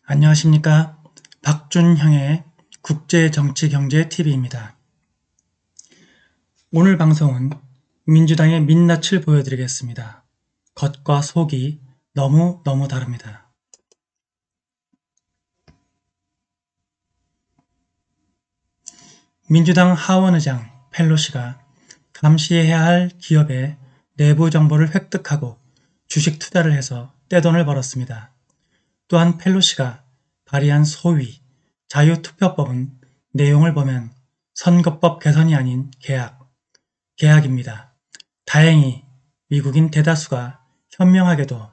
안녕하십니까. 박준형의 국제정치경제TV입니다. 오늘 방송은 민주당의 민낯을 보여드리겠습니다. 겉과 속이 너무 다릅니다. 민주당 하원의장 펠로시가 감시해야 할 기업의 내부 정보를 획득하고 주식 투자를 해서 떼돈을 벌었습니다. 또한 펠로시가 발의한 소위 자유투표법은 내용을 보면 선거법 개선이 아닌 계약입니다. 다행히 미국인 대다수가 현명하게도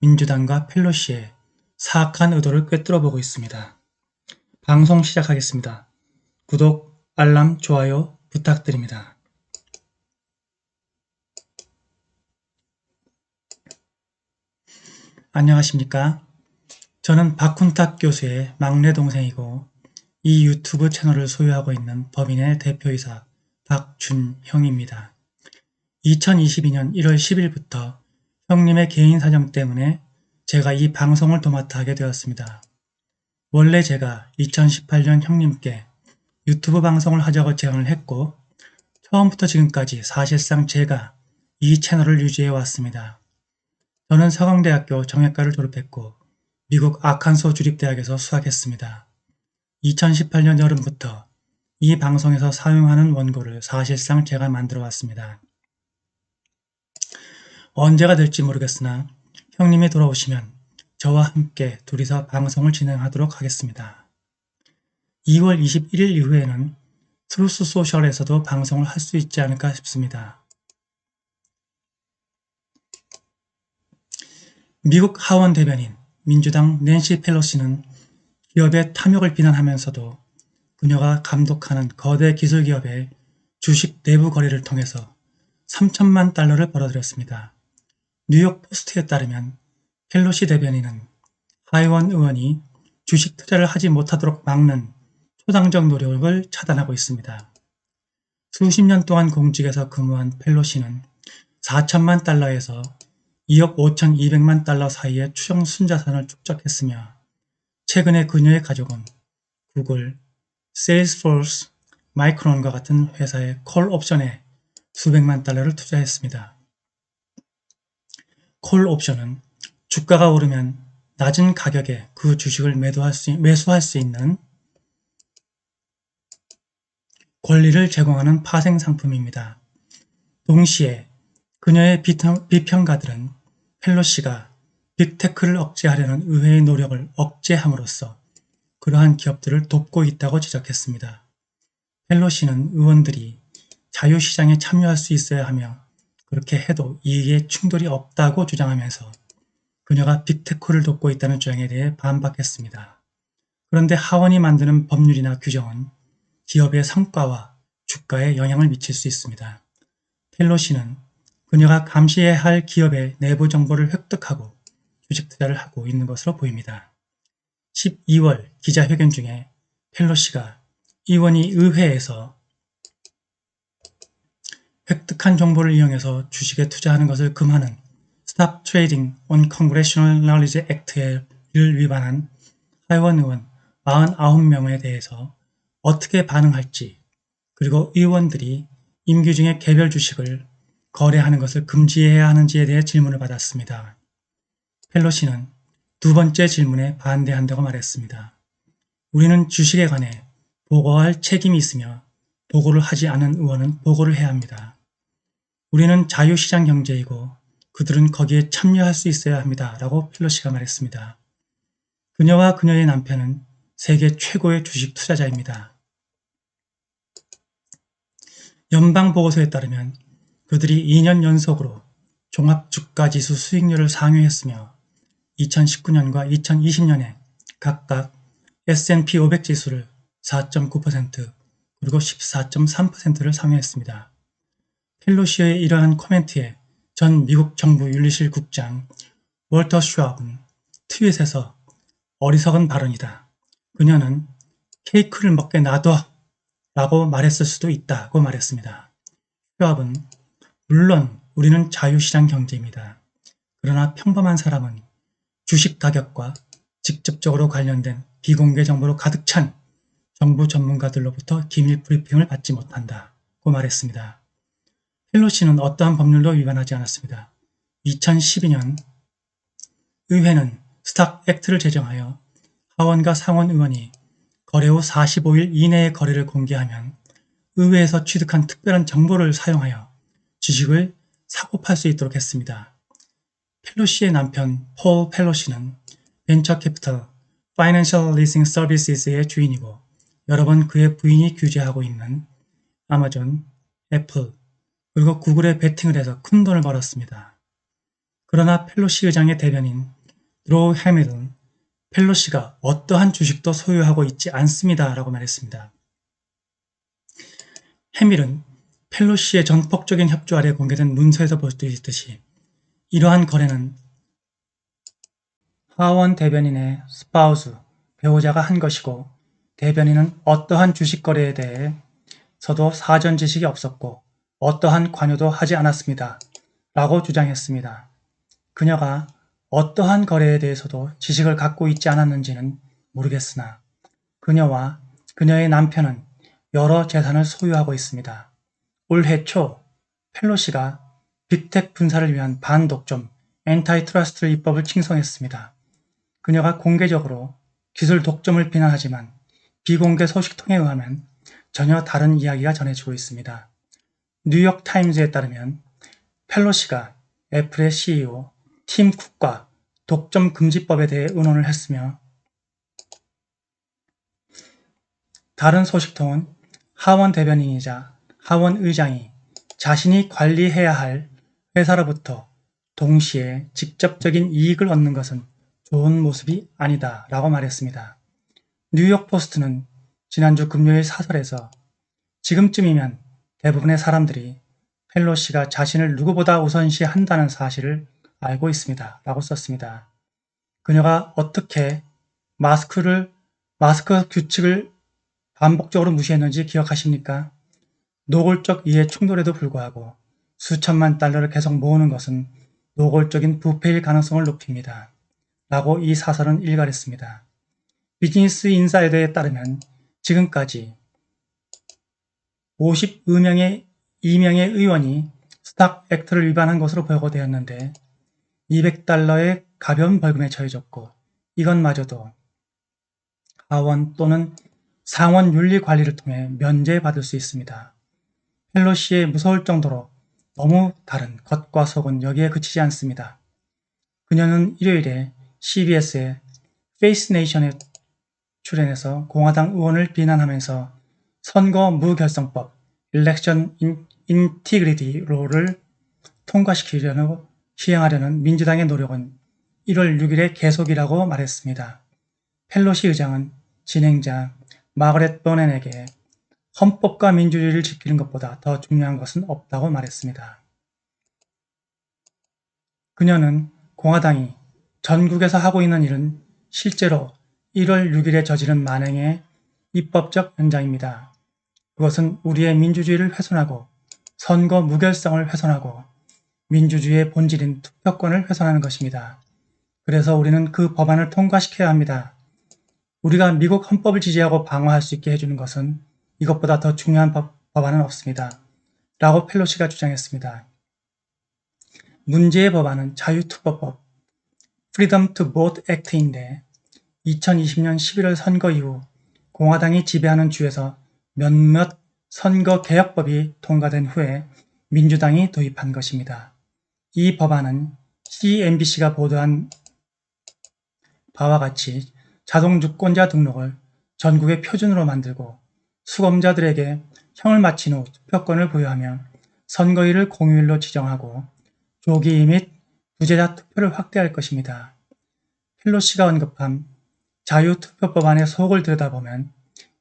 민주당과 펠로시의 사악한 의도를 꿰뚫어보고 있습니다. 방송 시작하겠습니다. 구독, 알람, 좋아요 부탁드립니다. 안녕하십니까. 저는 박훈탁 교수의 막내 동생이고 이 유튜브 채널을 소유하고 있는 법인의 대표이사 박준형입니다. 2022년 1월 10일부터 형님의 개인 사정 때문에 제가 이 방송을 도맡아 하게 되었습니다. 원래 제가 2018년 형님께 유튜브 방송을 하자고 제안을 했고 처음부터 지금까지 사실상 제가 이 채널을 유지해 왔습니다. 저는 서강대학교 정외과를 졸업했고 미국 아칸소 주립대학에서 수학했습니다. 2018년 여름부터 이 방송에서 사용하는 원고를 사실상 제가 만들어 왔습니다. 언제가 될지 모르겠으나 형님이 돌아오시면 저와 함께 둘이서 방송을 진행하도록 하겠습니다. 2월 21일 이후에는 트루스 소셜에서도 방송을 할 수 있지 않을까 싶습니다. 미국 하원 대변인 민주당 낸시 펠로시는 기업의 탐욕을 비난하면서도 그녀가 감독하는 거대 기술기업의 주식 내부 거래를 통해서 3천만 달러를 벌어들였습니다. 뉴욕 포스트에 따르면 펠로시 대변인은 하원 의원이 주식 투자를 하지 못하도록 막는 초당적 노력을 차단하고 있습니다. 수십 년 동안 공직에서 근무한 펠로시는 4천만 달러에서 2억 5,200만 달러 사이의 추정 순자산을 축적했으며 최근에 그녀의 가족은 구글, 세일스포스, 마이크론과 같은 회사의 콜옵션에 수백만 달러를 투자했습니다. 콜옵션은 주가가 오르면 낮은 가격에 그 주식을 매수할 수 있는 권리를 제공하는 파생 상품입니다. 동시에 그녀의 비평가들은 펠로시가 빅테크를 억제하려는 의회의 노력을 억제함으로써 그러한 기업들을 돕고 있다고 지적했습니다. 펠로시는 의원들이 자유시장에 참여할 수 있어야 하며 그렇게 해도 이익에 충돌이 없다고 주장하면서 그녀가 빅테크를 돕고 있다는 주장에 대해 반박했습니다. 그런데 하원이 만드는 법률이나 규정은 기업의 성과와 주가에 영향을 미칠 수 있습니다. 펠로시는 그녀가 감시해야 할 기업의 내부 정보를 획득하고 주식 투자를 하고 있는 것으로 보입니다. 12월 기자회견 중에 펠로시가 의원이 의회에서 획득한 정보를 이용해서 주식에 투자하는 것을 금하는 Stop Trading on Congressional Knowledge Act를 위반한 하원 의원 49명에 대해서 어떻게 반응할지 그리고 의원들이 임기 중에 개별 주식을 거래하는 것을 금지해야 하는지에 대해 질문을 받았습니다. 펠로시는 두 번째 질문에 반대한다고 말했습니다. 우리는 주식에 관해 보고할 책임이 있으며 보고를 하지 않은 의원은 보고를 해야 합니다. 우리는 자유시장 경제이고 그들은 거기에 참여할 수 있어야 합니다. 라고 펠로시가 말했습니다. 그녀와 그녀의 남편은 세계 최고의 주식 투자자입니다. 연방보고서에 따르면 그들이 2년 연속으로 종합주가지수 수익률을 상회했으며 2019년과 2020년에 각각 S&P 500 지수를 4.9% 그리고 14.3%를 상회했습니다. 펠로시의 이러한 코멘트에 전 미국 정부 윤리실 국장 월터 슈왑은 트윗에서 어리석은 발언이다. 그녀는 케이크를 먹게 놔둬 라고 말했을 수도 있다고 말했습니다. 슈왑은 물론 우리는 자유시장 경제입니다. 그러나 평범한 사람은 주식 가격과 직접적으로 관련된 비공개 정보로 가득 찬 정부 전문가들로부터 기밀 브리핑을 받지 못한다고 말했습니다. 펠로시는 어떠한 법률도 위반하지 않았습니다. 2012년 의회는 스탁 액트를 제정하여 하원과 상원 의원이 거래 후 45일 이내의 거래를 공개하면 의회에서 취득한 특별한 정보를 사용하여 주식을 사고 팔 수 있도록 했습니다. 펠로시의 남편 폴 펠로시는 벤처 캐피털 파이낸셜 리싱 서비스의 주인이고 여러 번 그의 부인이 규제하고 있는 아마존, 애플, 그리고 구글에 베팅을 해서 큰 돈을 벌었습니다. 그러나 펠로시 의장의 대변인 드로우 해밀은 펠로시가 어떠한 주식도 소유하고 있지 않습니다 라고 말했습니다. 해밀은 펠로시의 전폭적인 협조 아래 공개된 문서에서 볼 수 있듯이 이러한 거래는 하원 대변인의 스파우스, 배우자가 한 것이고 대변인은 어떠한 주식 거래에 대해서도 사전 지식이 없었고 어떠한 관여도 하지 않았습니다. 라고 주장했습니다. 그녀가 어떠한 거래에 대해서도 지식을 갖고 있지 않았는지는 모르겠으나 그녀와 그녀의 남편은 여러 재산을 소유하고 있습니다. 올해 초 펠로시가 빅텍 분사를 위한 반독점 엔타이트러스트 입법을 칭송했습니다. 그녀가 공개적으로 기술 독점을 비난하지만 비공개 소식통에 의하면 전혀 다른 이야기가 전해지고 있습니다. 뉴욕타임즈에 따르면 펠로시가 애플의 CEO 팀 쿡과 독점 금지법에 대해 의논을 했으며 다른 소식통은 하원 대변인이자 하원 의장이 자신이 관리해야 할 회사로부터 동시에 직접적인 이익을 얻는 것은 좋은 모습이 아니다 라고 말했습니다. 뉴욕포스트는 지난주 금요일 사설에서 지금쯤이면 대부분의 사람들이 펠로시가 자신을 누구보다 우선시한다는 사실을 알고 있습니다 라고 썼습니다. 그녀가 어떻게 마스크 규칙을 반복적으로 무시했는지 기억하십니까? 노골적 이해 충돌에도 불구하고 수천만 달러를 계속 모으는 것은 노골적인 부패일 가능성을 높입니다. 라고 이 사설은 일갈했습니다. 비즈니스 인사이더에 따르면 지금까지 52명의 의원이 스탁 액트를 위반한 것으로 보고되었는데 200달러의 가벼운 벌금에 처해졌고 이것마저도 하원 또는 상원 윤리 관리를 통해 면제받을 수 있습니다. 펠로시의 무서울 정도로 너무 다른 겉과 속은 여기에 그치지 않습니다. 그녀는 일요일에 CBS의 페이스 네이션에 출연해서 공화당 의원을 비난하면서 선거 무결성법 Election Integrity Law를 통과시키려고 시행하려는 민주당의 노력은 1월 6일에 계속이라고 말했습니다. 펠로시 의장은 진행자 마거렛 버넨에게 헌법과 민주주의를 지키는 것보다 더 중요한 것은 없다고 말했습니다. 그녀는 공화당이 전국에서 하고 있는 일은 실제로 1월 6일에 저지른 만행의 입법적 연장입니다. 그것은 우리의 민주주의를 훼손하고 선거 무결성을 훼손하고 민주주의의 본질인 투표권을 훼손하는 것입니다. 그래서 우리는 그 법안을 통과시켜야 합니다. 우리가 미국 헌법을 지지하고 방어할 수 있게 해주는 것은 이것보다 더 중요한 법안은 없습니다. 라고 펠로시가 주장했습니다. 문제의 법안은 자유투표법 Freedom to Vote Act인데 2020년 11월 선거 이후 공화당이 지배하는 주에서 몇몇 선거개혁법이 통과된 후에 민주당이 도입한 것입니다. 이 법안은 CNBC가 보도한 바와 같이 자동 유권자 등록을 전국의 표준으로 만들고 수검자들에게 형을 마친 후 투표권을 부여하며 선거일을 공휴일로 지정하고 조기 및 부재자 투표를 확대할 것입니다. 펠로시가 언급한 자유투표법안의 속을 들여다보면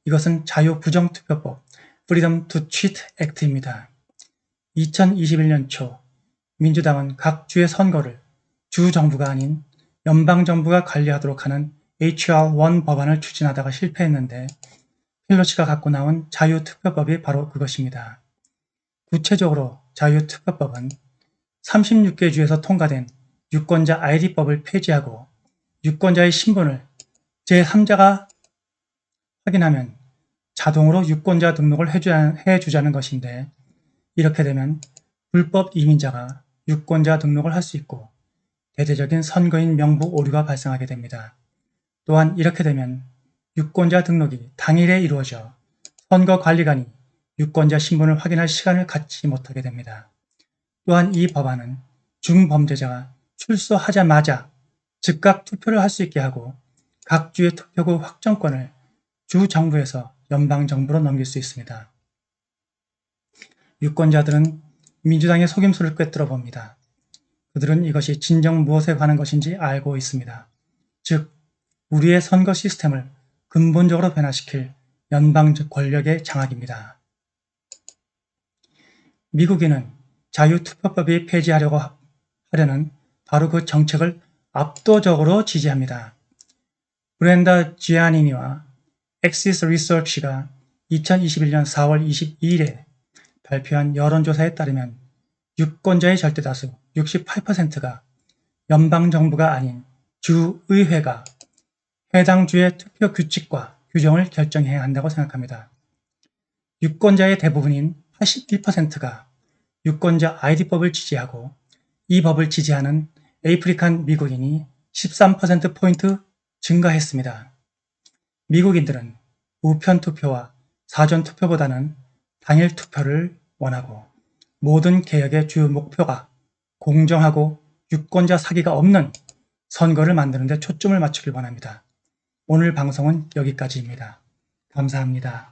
이것은 자유부정투표법 Freedom to Cheat Act입니다. 2021년 초 민주당은 각 주의 선거를 주 정부가 아닌 연방정부가 관리하도록 하는 HR1 법안을 추진하다가 실패했는데 펠로시가 갖고 나온 자유투표법이 바로 그것입니다. 구체적으로 자유투표법은 36개 주에서 통과된 유권자 ID법을 폐지하고 유권자의 신분을 제3자가 확인하면 자동으로 유권자 등록을 해주자는 것인데, 이렇게 되면 불법 이민자가 유권자 등록을 할 수 있고 대대적인 선거인 명부 오류가 발생하게 됩니다. 또한 이렇게 되면 유권자 등록이 당일에 이루어져 선거관리관이 유권자 신분을 확인할 시간을 갖지 못하게 됩니다. 또한 이 법안은 중범죄자가 출소하자마자 즉각 투표를 할 수 있게 하고 각 주의 투표구 확정권을 주 정부에서 연방 정부로 넘길 수 있습니다. 유권자들은 민주당의 속임수를 꿰뚫어 봅니다. 그들은 이것이 진정 무엇에 관한 것인지 알고 있습니다. 즉, 우리의 선거 시스템을 근본적으로 변화시킬 연방 권력의 장악입니다. 미국인은 자유투표법이 폐지하려고 하려는 바로 그 정책을 압도적으로 지지합니다. 브렌다 지아니니와 엑시스 리서치가 2021년 4월 22일에 발표한 여론조사에 따르면 유권자의 절대다수 68%가 연방정부가 아닌 주의회가 해당 주의 투표 규칙과 규정을 결정해야 한다고 생각합니다. 유권자의 대부분인 81%가 유권자 아이디법을 지지하고 이 법을 지지하는 아프리칸 미국인이 13%포인트 증가했습니다. 미국인들은 우편 투표와 사전 투표보다는 당일 투표를 원하고 모든 개혁의 주요 목표가 공정하고 유권자 사기가 없는 선거를 만드는 데 초점을 맞추길 원합니다. 오늘 방송은 여기까지입니다. 감사합니다.